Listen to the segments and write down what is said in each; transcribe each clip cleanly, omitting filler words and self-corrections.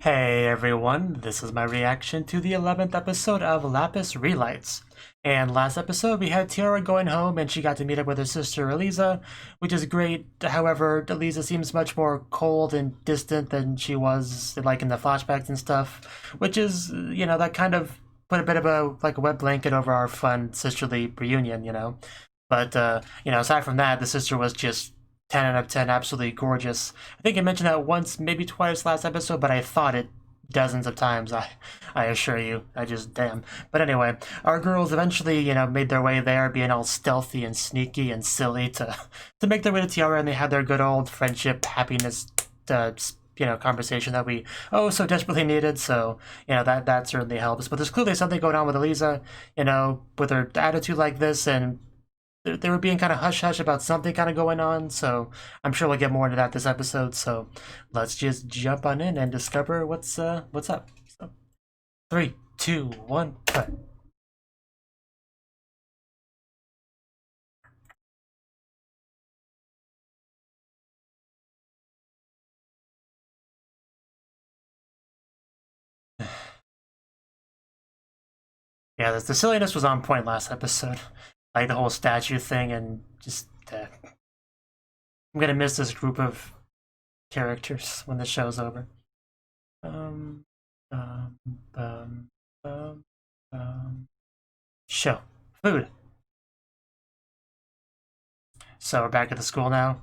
Hey everyone, this is my reaction to the 11th episode of Lapis Re. And last episode we had Tiara going home and she got to meet up with her sister Eliza, which is great. However, Eliza seems much more cold and distant than she was like in the flashbacks and stuff, which is, that kind of put a bit of a wet blanket over our fun sisterly reunion. But aside from that, the sister was just 10 out of 10, absolutely gorgeous. I think I mentioned that once, maybe twice last episode, but I thought it dozens of times, I assure you. I just, damn. But anyway, our girls eventually, made their way there, being all stealthy and sneaky and silly to make their way to Tiara, and they had their good old friendship, happiness, conversation that we so desperately needed. So that certainly helps. But there's clearly something going on with Eliza, with her attitude like this, and they were being kind of hush-hush about something kind of going on, so I'm sure we'll get more into that this episode, so let's just jump on in and discover what's up. So, 3, 2, 1, cut. Yeah, the silliness was on point last episode. Like the whole statue thing, and just I'm gonna miss this group of characters when the show's over. Um, um, um, Show. Food. So we're back at the school now.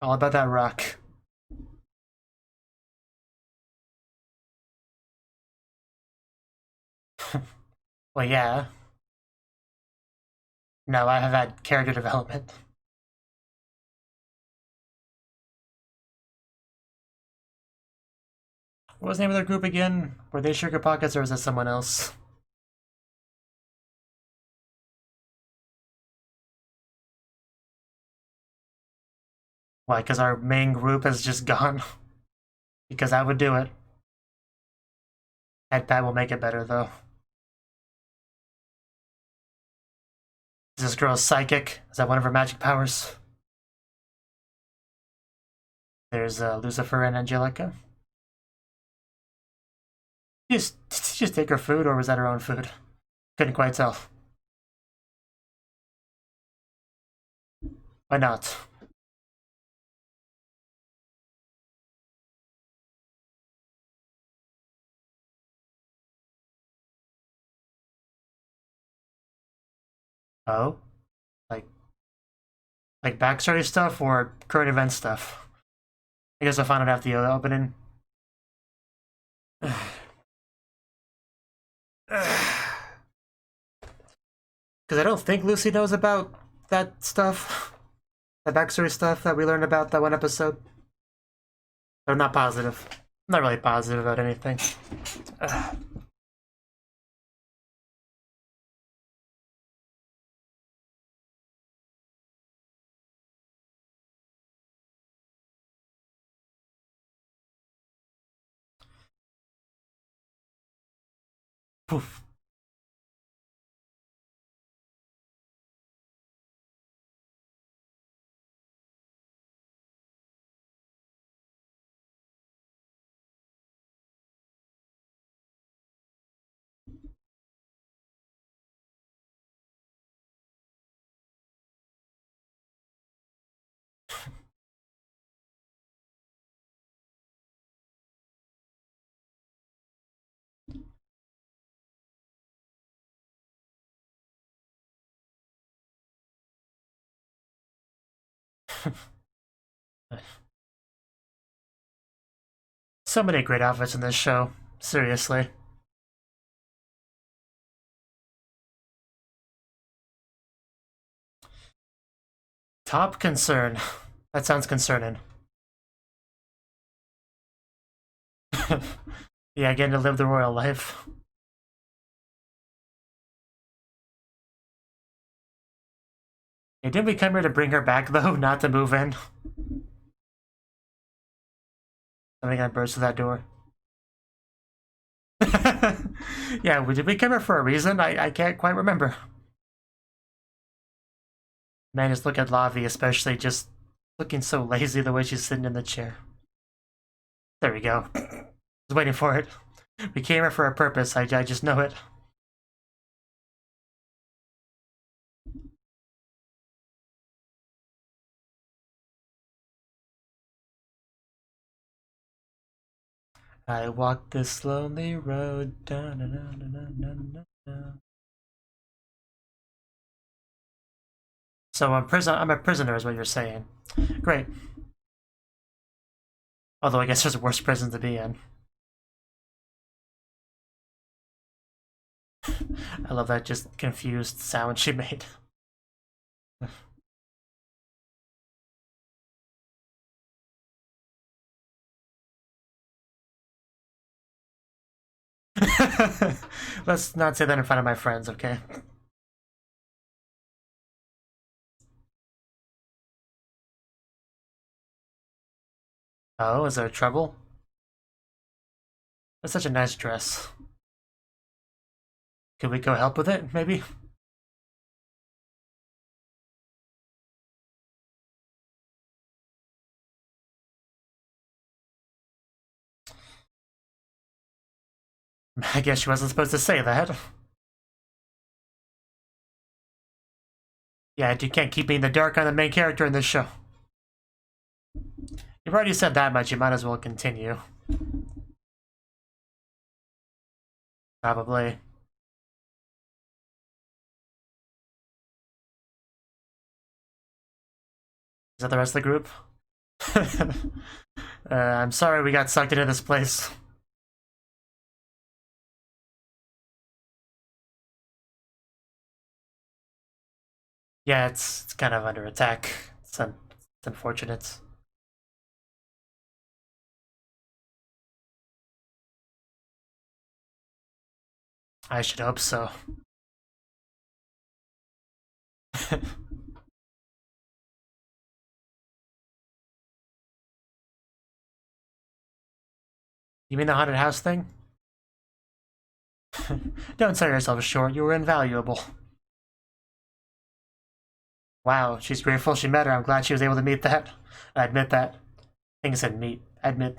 All about that rock. Well, yeah. No, I have had character development. What was the name of their group again? Were they Sugar Pockets or was it someone else? Why, because our main group has just gone? Because I would do it. Headpad will make it better, though. Is this girl psychic? Is that one of her magic powers? There's Lucifer and Angelica. Did she just take her food, or was that her own food? Couldn't quite tell. Why not? Oh? Like, backstory stuff or current event stuff? I guess I'll find out after the opening. Because I don't think Lucy knows about that stuff. That backstory stuff that we learned about that one episode. I'm not positive. I'm not really positive about anything. Poof. So many great outfits in this show. Seriously. Top concern. That sounds concerning. Yeah, getting to live the royal life. Hey, didn't we come here to bring her back, though? Not to move in? Somebody gonna burst through that door. Yeah, did we come here for a reason? I can't quite remember. Man, just look at Lavi, especially just looking so lazy the way she's sitting in the chair. There we go. I was waiting for it. We came here for a purpose, I just know it. I walk this lonely road. Da, da, da, da, da, da, da. So I'm a prisoner is what you're saying. Great. Although I guess there's worse prisons to be in. I love that just confused sound she made. Let's not say that in front of my friends, okay? Oh, is there trouble? That's such a nice dress. Could we go help with it, maybe? I guess she wasn't supposed to say that. Yeah, you can't keep me in the dark on the main character in this show. You've already said that much, you might as well continue. Probably. Is that the rest of the group? I'm sorry we got sucked into this place. Yeah, it's kind of under attack. It's unfortunate. I should hope so. You mean the haunted house thing? Don't sell yourself short, you were invaluable. Wow, she's grateful she met her. I'm glad she was able to meet that. I admit that. I think I said meet. Admit.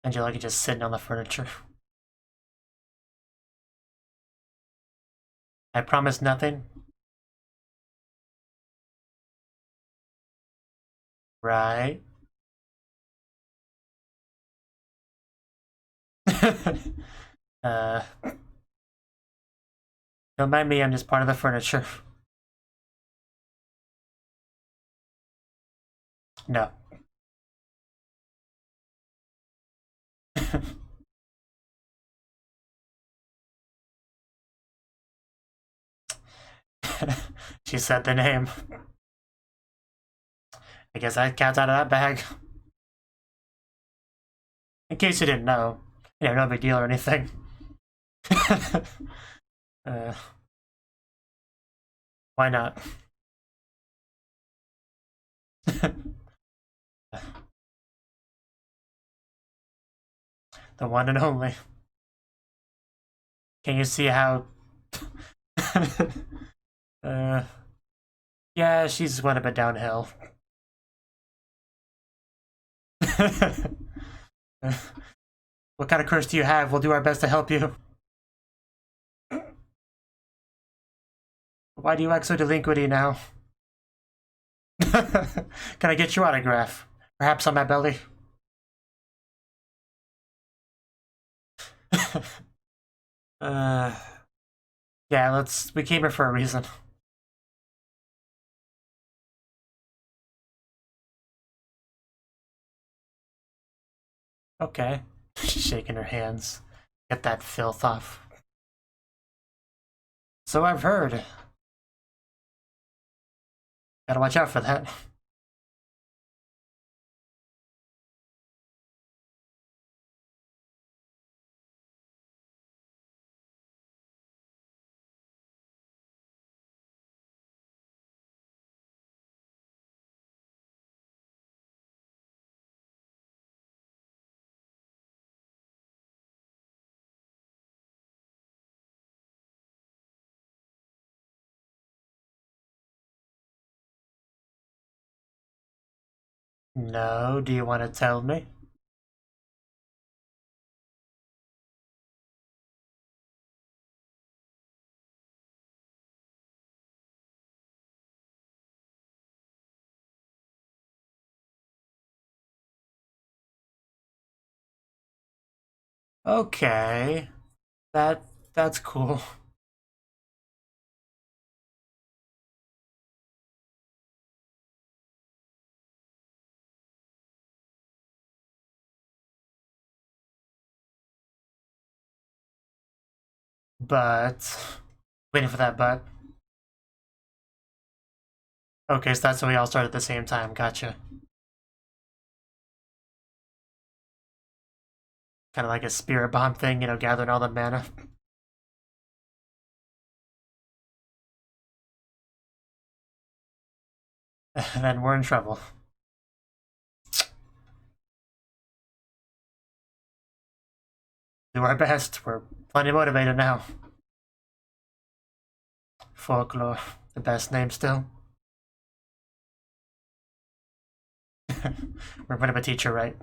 Angelica just sitting on the furniture. I promise nothing. Right. uh, don't mind me, I'm just part of the furniture. No. She said the name. I guess that cat's out of that bag. In case you didn't know. You know, no big deal or anything. uh, why not? The one and only. Can you see how... yeah, she's went a bit downhill. What kind of curse do you have? We'll do our best to help you. Why do you act so delinquenty now? Can I get your autograph? Perhaps on my belly? Yeah, we came here for a reason. Okay. She's shaking her hands. Get that filth off. So I've heard. Gotta watch out for that. No, do you want to tell me? Okay, that's cool. But waiting for that but. Okay, so that's when we all start at the same time. Gotcha. Kind of like a spirit bomb thing, you know, gathering all the mana. And then we're in trouble. Do our best. We're plenty motivated now. Folklore, the best name still. We're putting a teacher, right?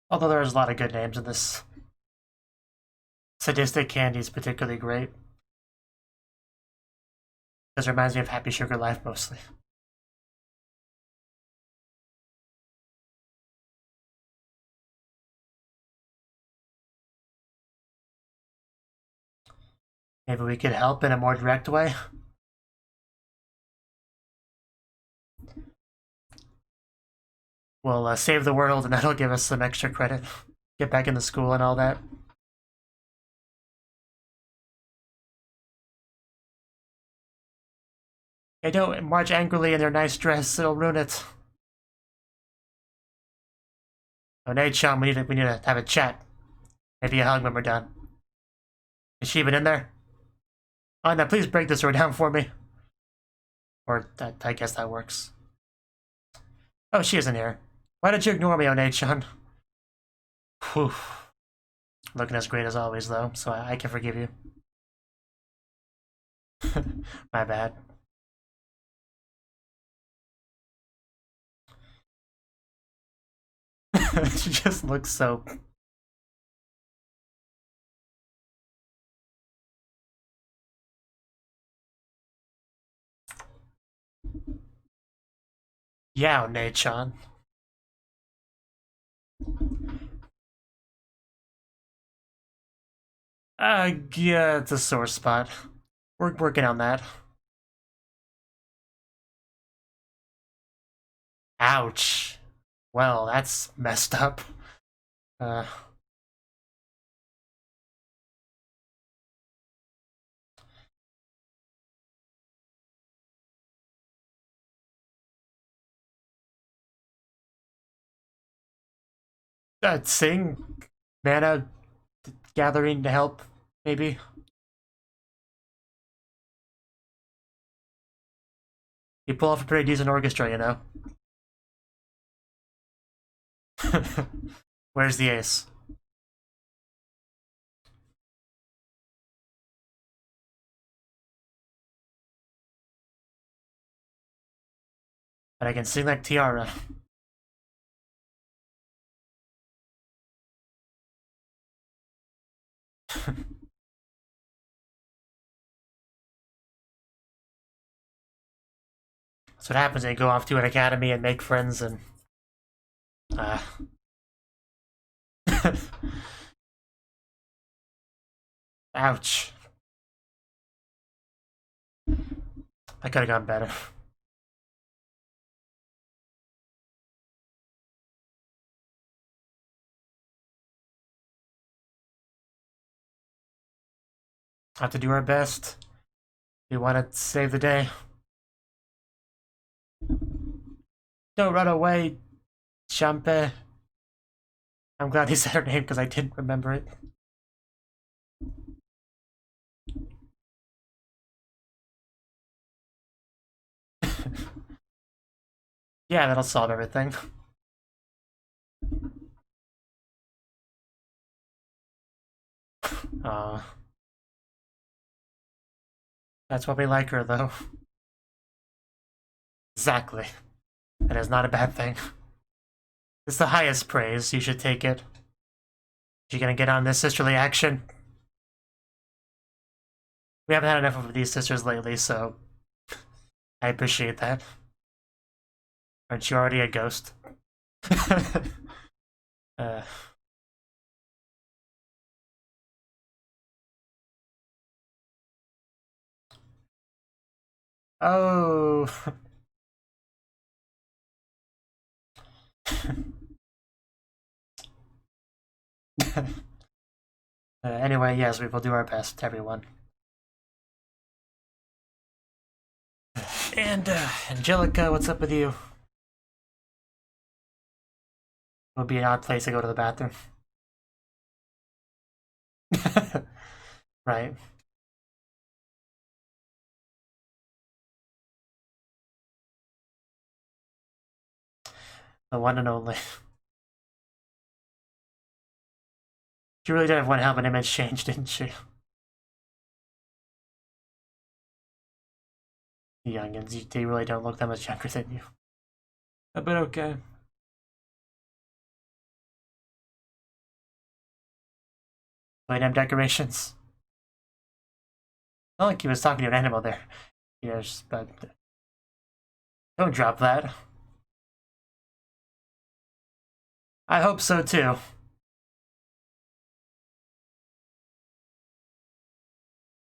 Although there's a lot of good names in this. Sadistic Candy is particularly great. Because it reminds me of Happy Sugar Life mostly. Maybe we could help in a more direct way. We'll save the world and that'll give us some extra credit. Get back into school and all that. Hey, don't march angrily in their nice dress, it'll ruin it. Oh, Nate-chan, we need to have a chat. Maybe a hug when we're done. Is she even in there? Oh, no, please break this door down for me. Or, I guess that works. Oh, she isn't here. Why did you ignore me, Onei-chan? Whew. Looking as great as always, though, so I can forgive you. My bad. She just looks so... Yeah, Onei-chan. Yeah, it's a sore spot. We're working on that. Ouch. Well, that's messed up. Uh... Sing? Mana gathering to help, maybe? You pull off a pretty decent orchestra, you know? Where's the ace? But I can sing like Tiara. That's what happens when you go off to an academy and make friends and... Ouch. I could've gone better. Have to do our best. We want to save the day. Don't run away, Champe. I'm glad he said her name because I didn't remember it. Yeah, that'll solve everything. That's why we like her, though. Exactly. That is not a bad thing. It's the highest praise. You should take it. You gonna get on this sisterly action? We haven't had enough of these sisters lately, so I appreciate that. Aren't you already a ghost? Oh. Anyway, yes, we will do our best, everyone. And, Angelica, what's up with you? It would be an odd place to go to the bathroom. Right. The one and only. She really did have one hell of an image change, didn't she? The youngins, they really don't look that much younger than you. But okay. Light decorations. Not like he was talking to an animal there. Yes, but don't drop that. I hope so too.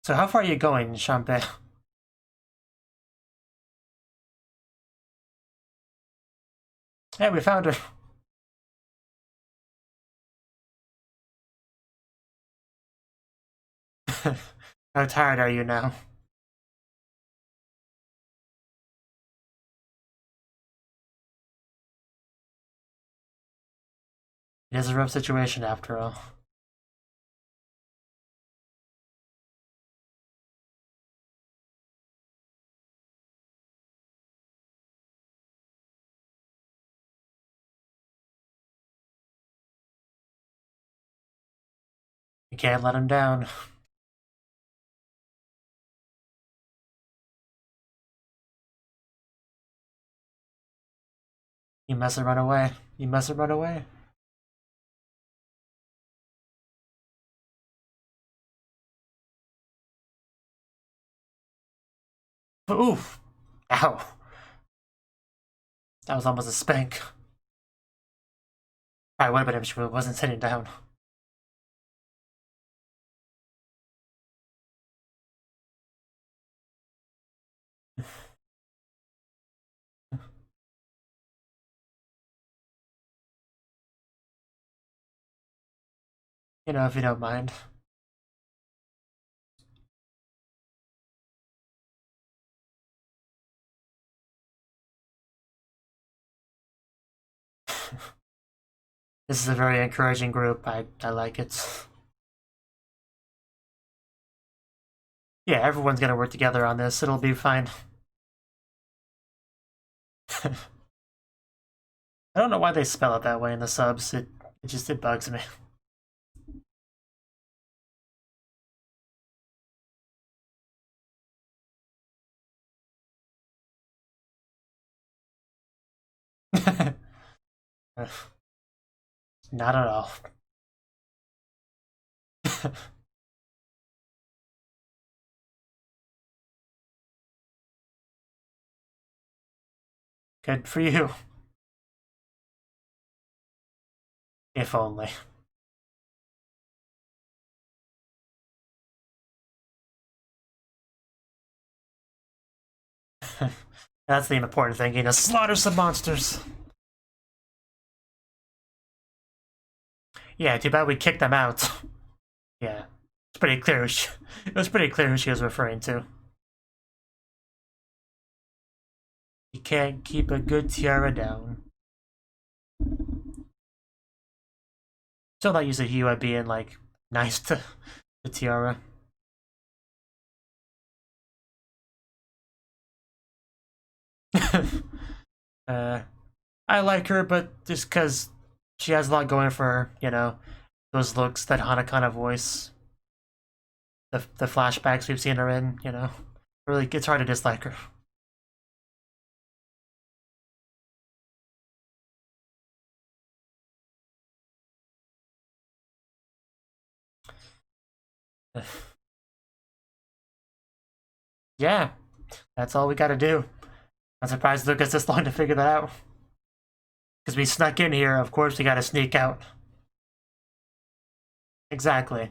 So how far are you going, Champagne? Hey, we found her. How tired are you now? It is a rough situation after all. You can't let him down. You mustn't run away. You mustn't run away. Oof. Ow. That was almost a spank. Probably would have been if she wasn't sitting down. You know, if you don't mind. This is a very encouraging group. I like it. Yeah, everyone's gonna work together on this. It'll be fine. I don't know why they spell it that way in the subs. It bugs me. Not at all. Good for you. If only. That's the important thing, you know, slaughter some monsters. Yeah, too bad we kicked them out. Yeah, it's pretty clear. It was pretty clear who she was referring to. You can't keep a good tiara down. Still not used to Yua being like nice to the tiara. I like her, but just because she has a lot going for her, you know, those looks, that Hanakana voice, the flashbacks we've seen her in, you know. Really, it's hard to dislike her. Yeah, that's all we gotta do. I'm surprised it took us this long to figure that out. Because we snuck in here, of course we gotta sneak out. Exactly.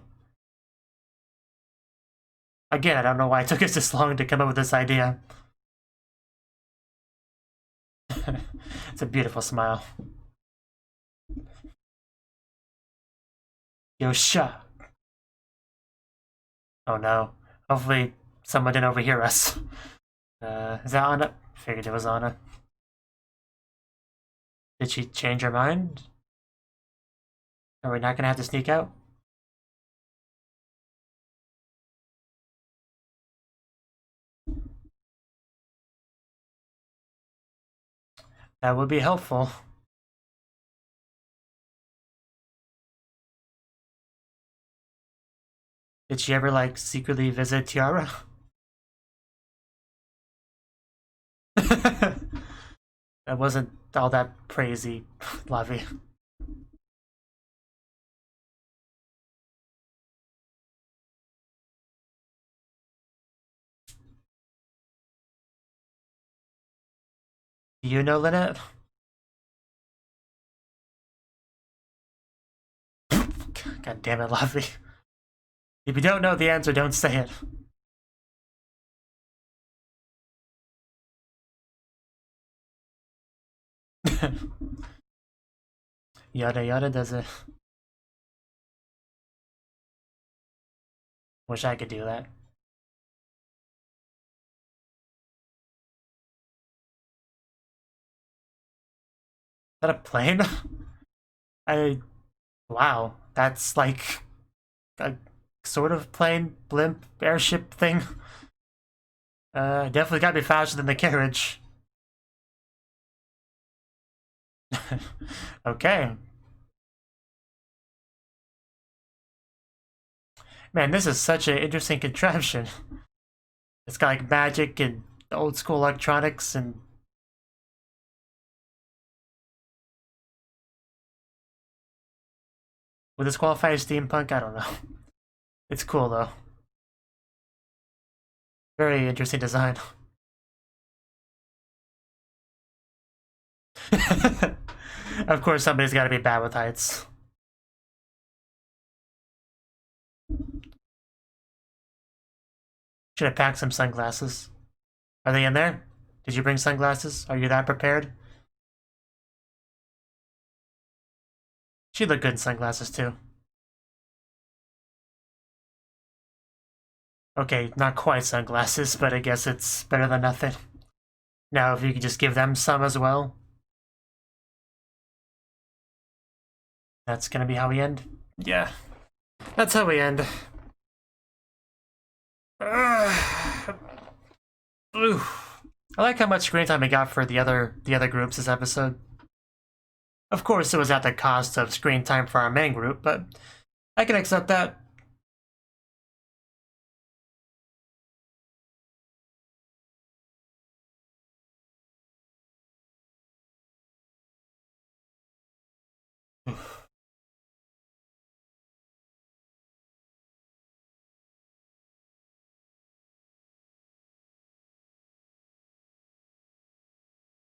Again, I don't know why it took us this long to come up with this idea. It's a beautiful smile. Yosha. Oh no. Hopefully someone didn't overhear us. Is that Anna? Figured it was Anna. Did she change her mind? Are we not gonna have to sneak out? That would be helpful. Did she ever, like, secretly visit Tiara? That wasn't all that crazy, Lavi. Do you know Lynette? God damn it, Lavi. If you don't know the answer, don't say it. Yada yada does it. Wish I could do that. Is that a plane? Wow, that's like a sort of plane, blimp, airship thing. Definitely gotta be faster than the carriage. Okay. Man, this is such an interesting contraption. It's got like magic and old school electronics and would this qualify as steampunk? I don't know. It's cool though. Very interesting design. Of course, somebody's got to be bad with heights. Should have packed some sunglasses. Are they in there? Did you bring sunglasses? Are you that prepared? She looked good in sunglasses too. Okay, not quite sunglasses, but I guess it's better than nothing. Now, if you could just give them some as well. That's gonna be how we end? Yeah. That's how we end. Ooh. I like how much screen time we got for the other groups this episode. Of course, it was at the cost of screen time for our main group, but I can accept that.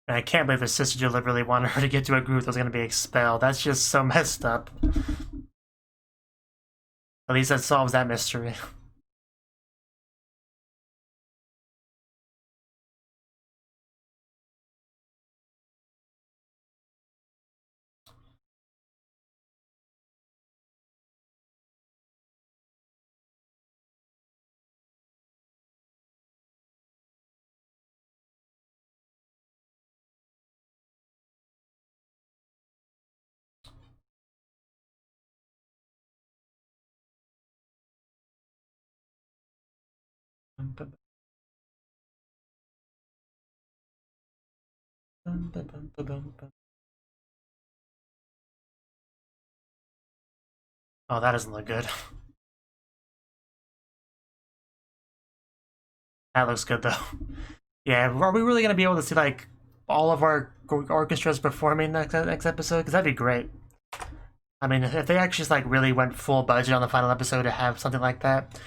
And I can't believe the sister deliberately wanted her to get to a group that was going to be expelled. That's just so messed up. At least that solves that mystery. Oh, that doesn't look good. That looks good though. Yeah, are we really gonna be able to see like all of our orchestras performing next episode? Because that'd be great. I mean, if they actually just like really went full budget on the final episode to have something like that,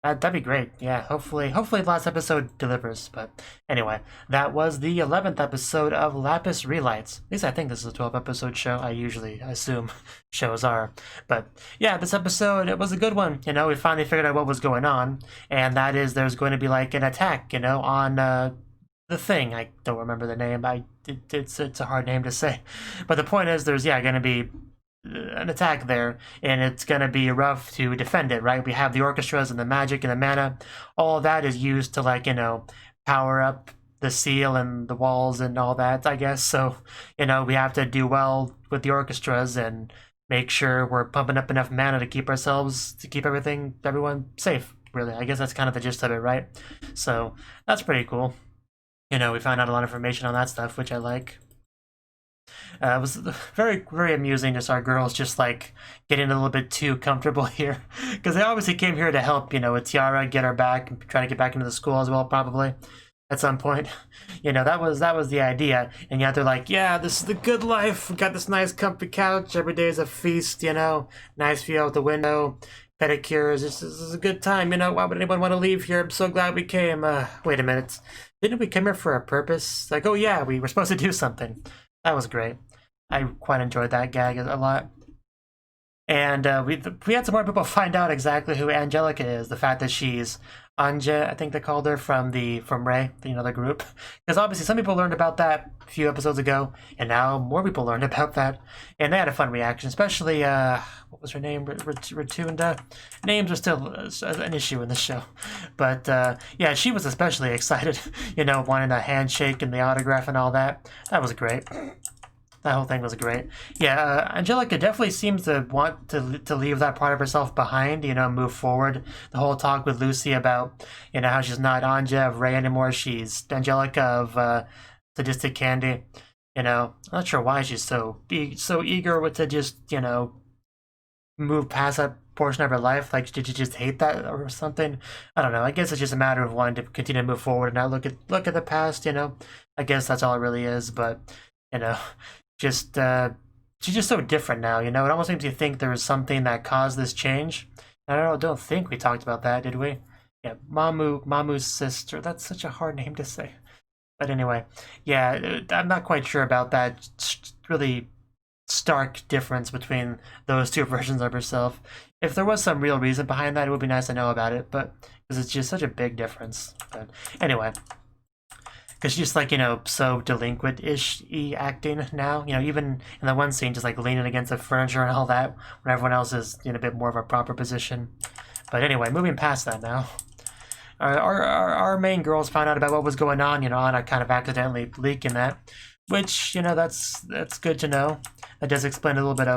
that'd be great. Yeah, hopefully the last episode delivers. But anyway, that was the 11th episode of Lapis Relights. At least I think this is a 12-episode show. I usually assume shows are. But yeah, this episode, it was a good one. You know, we finally figured out what was going on, and that is there's going to be like an attack, you know, on the thing. I don't remember the name. It's a hard name to say. But the point is there's, yeah, going to be an attack there, and it's gonna be rough to defend it, right? We have the orchestras and the magic and the mana. All of that is used to, like, you know, power up the seal and the walls and all that, I guess. So, you know, we have to do well with the orchestras and make sure we're pumping up enough mana to keep everyone safe, really. I guess that's kind of the gist of it, right? So that's pretty cool. You know, we found out a lot of information on that stuff, which I like. It was very, very amusing, just our girls just like getting a little bit too comfortable here, because they obviously came here to help, you know, with Tiara, get her back and try to get back into the school as well, probably at some point. You know, that was the idea, and yet they're like, yeah, this is the good life. We got this nice comfy couch. Every day is a feast, you know. Nice view out the window. Pedicures. This is a good time, you know. Why would anyone want to leave here? I'm so glad we came. Wait a minute. Didn't we come here for a purpose? Like, oh yeah, we were supposed to do something. That was great. I quite enjoyed that gag a lot. And we had some more people find out exactly who Angelica is. The fact that she's Anja, I think they called her from Ray, you know, the group. Because obviously some people learned about that a few episodes ago, and now more people learned about that. And they had a fun reaction, especially, what was her name? Rotunda? Names are still an issue in the show. But yeah, she was especially excited, you know, wanting a handshake and the autograph and all that. That was great. That whole thing was great. Yeah, Angelica definitely seems to want to leave that part of herself behind, you know, move forward. The whole talk with Lucy about, you know, how she's not Anja of Ray anymore. She's Angelica of Sadistic Candy. You know, I'm not sure why she's so eager to just, you know, move past that portion of her life. Like, did you just hate that or something? I don't know. I guess it's just a matter of wanting to continue to move forward and not look at the past, you know. I guess that's all it really is, but, you know, just she's just so different now, you know. It almost makes you think there was something that caused this change. I don't think we talked about that, did we? Yeah, Mamu's sister. That's such a hard name to say. But anyway, yeah, I'm not quite sure about that really stark difference between those two versions of herself. If there was some real reason behind that, it would be nice to know about it, but because it's just such a big difference. But anyway, because she's just like, you know, so delinquent-ish acting now. You know, even in the one scene, just like leaning against the furniture and all that, when everyone else is in a bit more of a proper position. But anyway, moving past that now. Our main girls found out about what was going on, you know, Anna kind of accidentally leaking that, which, you know, that's good to know. That does explain a little bit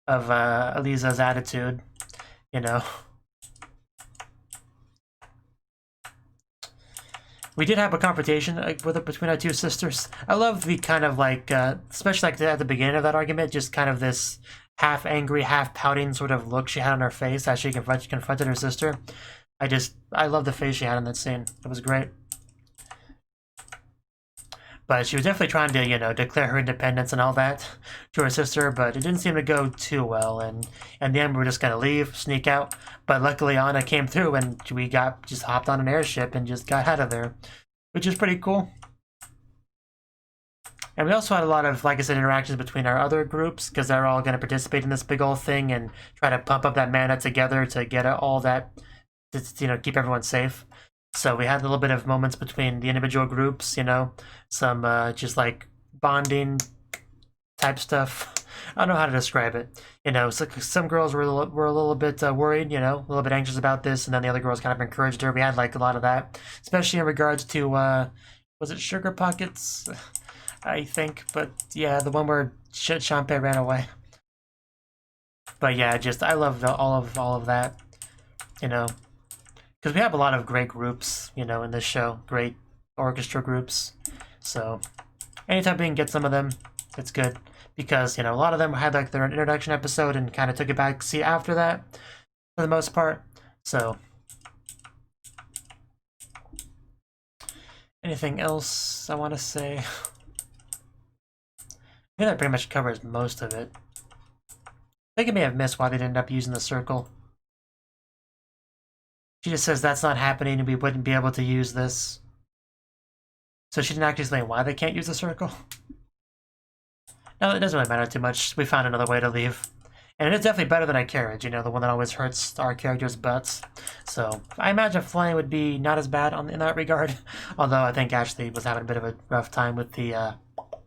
of Eliza's attitude, you know. We did have a confrontation between our two sisters. I love the kind of like, especially like at the beginning of that argument, just kind of this half angry, half pouting sort of look she had on her face as she confronted her sister. I love the face she had in that scene. It was great. But she was definitely trying to, you know, declare her independence and all that to her sister, but it didn't seem to go too well. And in the end, we were just gonna leave, sneak out. But luckily, Anna came through, and we just hopped on an airship and just got out of there, which is pretty cool. And we also had a lot of, like I said, interactions between our other groups, because they're all going to participate in this big old thing and try to pump up that mana together to get all that, to, you know, keep everyone safe. So we had a little bit of moments between the individual groups, you know, some just like bonding type stuff. I don't know how to describe it. You know, so some girls were a little bit worried, you know, a little bit anxious about this, and then the other girls kind of encouraged her. We had like a lot of that, especially in regards to, was it Sugar Pockets? I think, but yeah, the one where Shanpei ran away. But yeah, just I love all of that, you know. Because we have a lot of great groups, you know, in this show. Great orchestra groups. So, anytime we can get some of them, it's good. Because, you know, a lot of them had, like, their introduction episode and kind of took a back seat after that, for the most part. So, Anything else I want to say? I think that pretty much covers most of it. I think I may have missed why they ended up using the circle. She just says that's not happening and we wouldn't be able to use this. So she didn't actually explain why they can't use the circle. No, it doesn't really matter too much. We found another way to leave. And it is definitely better than a carriage, you know, the one that always hurts our characters' butts. So I imagine flying would be not as bad in that regard. Although I think Ashley was having a bit of a rough time with the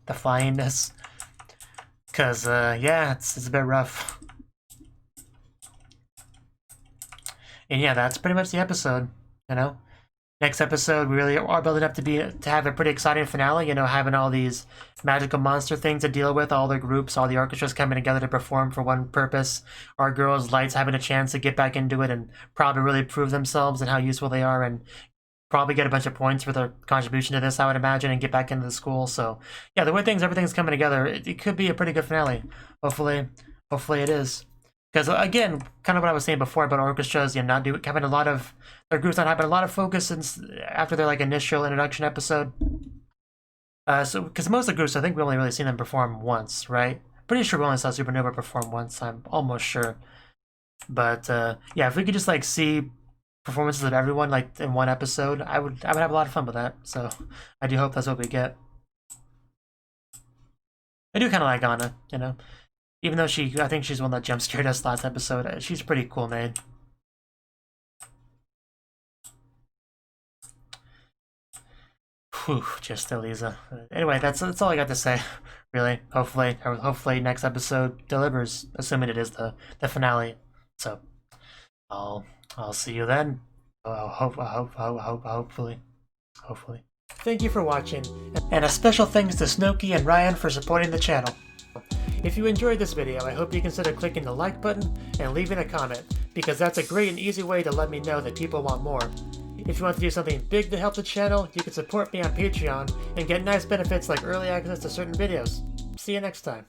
flyingness. Because, yeah, it's a bit rough. And yeah, that's pretty much the episode, you know? Next episode, we really are building up to have a pretty exciting finale, you know, having all these magical monster things to deal with, all the groups, all the orchestras coming together to perform for one purpose, our girls, Lights, having a chance to get back into it and probably really prove themselves and how useful they are, and probably get a bunch of points for their contribution to this, I would imagine, and get back into the school. So, yeah, the way everything's coming together, it could be a pretty good finale. Hopefully it is. Because, again, kind of what I was saying before about orchestras, you know, having a lot of, their groups not having a lot of focus after their, like, initial introduction episode. Because most of the groups, I think we only really seen them perform once, right? Pretty sure we only saw Supernova perform once, I'm almost sure. But, yeah, if we could just, like, see performances of everyone, like, in one episode, I would have a lot of fun with that. So, I do hope that's what we get. I do kind of like Anna, you know? Even though I think she's the one that jump scared us last episode. She's pretty cool, man. Whew, just Elisa. Anyway, that's all I got to say, really. Hopefully next episode delivers, assuming it is the finale. So, I'll see you then. Hopefully. Thank you for watching, and a special thanks to Cnouki and Ryan for supporting the channel. If you enjoyed this video, I hope you consider clicking the like button and leaving a comment, because that's a great and easy way to let me know that people want more. If you want to do something big to help the channel, you can support me on Patreon and get nice benefits like early access to certain videos. See you next time.